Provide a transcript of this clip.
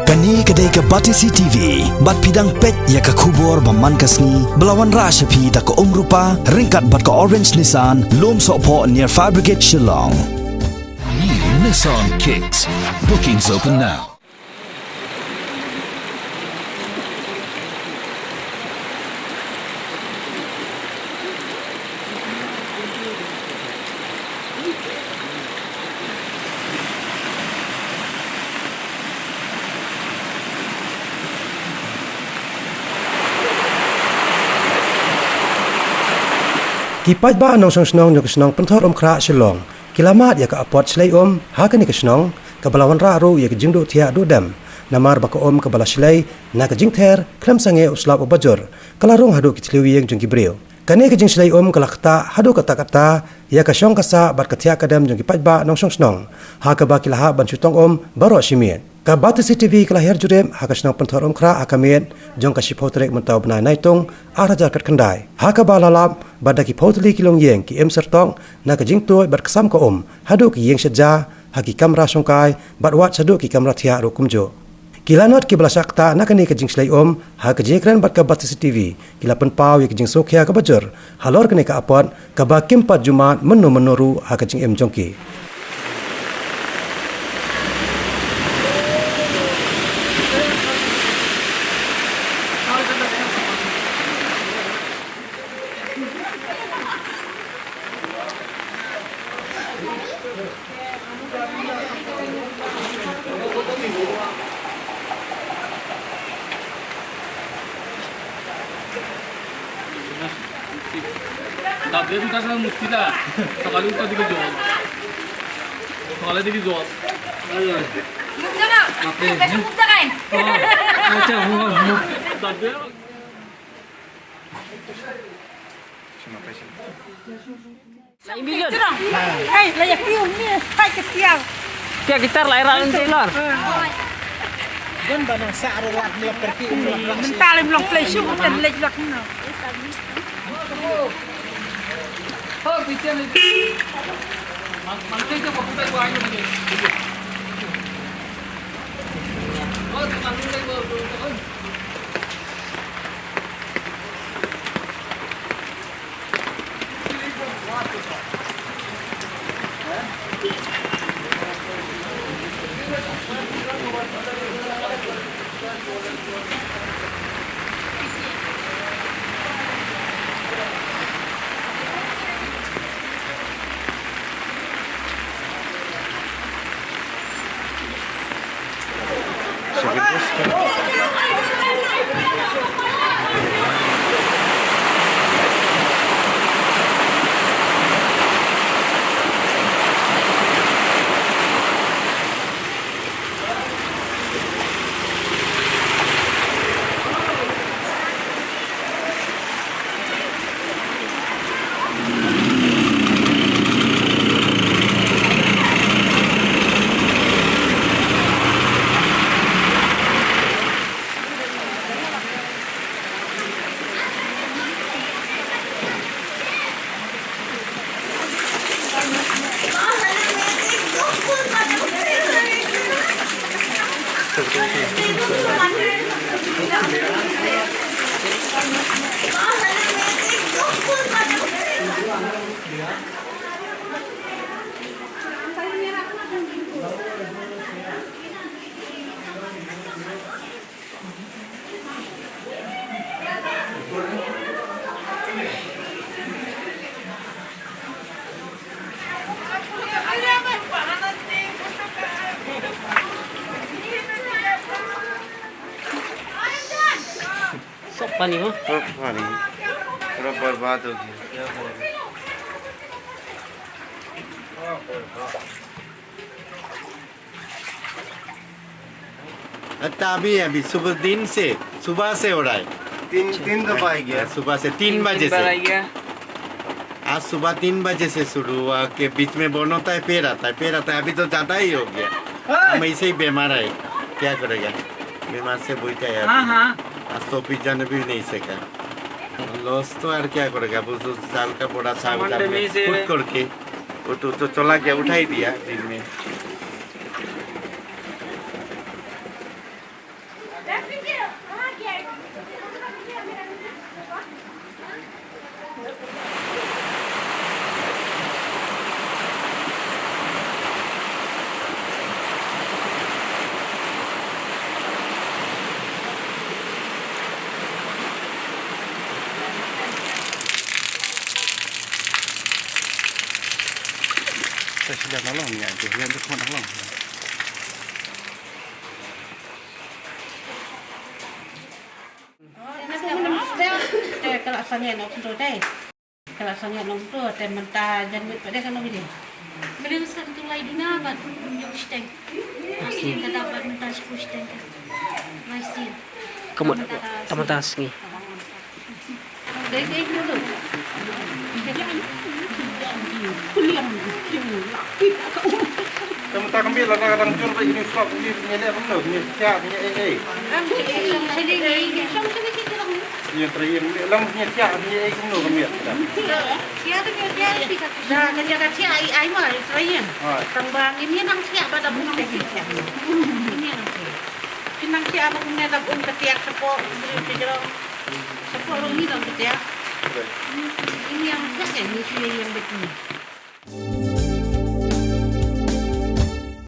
Kani kedai ke Batisi TV, bat pidang pet ya ke kubur baman kasni, belawan rashapi da ke rupa, ringkat bat ke Orange Nissan, lom sokpo near Fire Brigade Shillong. New Nissan Kicks. Bookings open now. Kipat ba anong snong nyok snong pentor kra Shillong kilamat ya ka apot slay ha ka ni ka snong ka balawan ra ro ya ka jingdo thia do dam namar ba ka ka bala slay na ka jingther klam sange uslap obajor kalarong hadu ki tliwi yang jung gibreo kane ka jing slay kalakta hadu kata ya ka shong kasa bar ka thia ka dam jung kipat ba nong snong ha ka ba kilaha ban chutong baro shimien ka Batisi TV kelahir jurem ha ka snong pentor kra akamet jong ka shipotrek mentau bna naitong arajar kat kendai ha ka ba lalap badaki potli kilong yeng ki sertong na ka jingtoy bat kesam ko hadu ki yeng seja haki kamera songkai bat wat sadu ki kamera thia ro kumjo kilanot ki belasakta na kani ka jing slay ha ka jekran bat ka Batisi TV kila pen pau ye ki jing sokhya ka bajor halor kani ka apot ka ba kimpat jumat menuru ha ka jing jongki Tapi itu kan mesti lah. Sekali itu tiga jual. Sekali tiga jual. Ayo. Jangan. Jangan. Macam tapi. Lain bilion. Hei, layak tiung ni. Hai ketiang. Kia gitar lairan Taylor. Gan banang sa arawat ni pergi Mental belum play show dan lek lek ni. Oh, bisa ni. Mantap tu pakai buah ni lagi. Oh, mantap tu. पानी हो पानी पूरा बर्बाद हो गया अभी सुबह से हो रहा है तीन दफा आ गया सुबह से 3 बजे से आज सुबह 3 बजे से शुरू हुआ के बीच में बंद होता है फिर आता है अभी तो ज्यादा ही हो गया हम ऐसे ही बीमार है क्या करेगा बीमार से बोलता है आज तो पिज्जा ने भी नहीं सका लॉस तो यार क्या करेगा वो तो साल का बड़ा साल का फुट करके वो तो चला गया उठा ही दिया दिन में nolong ya, dia untuk nolong. Kalau sangat nak tu deh. Kalau sangat nak tu, tapi mentah jangan pada kalau begini. Beli sekarang tu lagi dina, but jauh steng. Masih tak dapat mentah sepuluh steng. Masih. Kamu tamantas ni. Deh dulu. Kamu tak ambil lah kadang jual bagi ni swap ni punya dia benar ni siap punya yang terakhir lam punya siap punya benar kami Dah kerja kerja ai mah terakhir. Tambang ini nang siap pada pun siap. Ini nang siap. Nang siap apa punya dah pun ketiak sepok berjero. Sepok orang ni dah ketiak. Ini yang kes ni yang betul.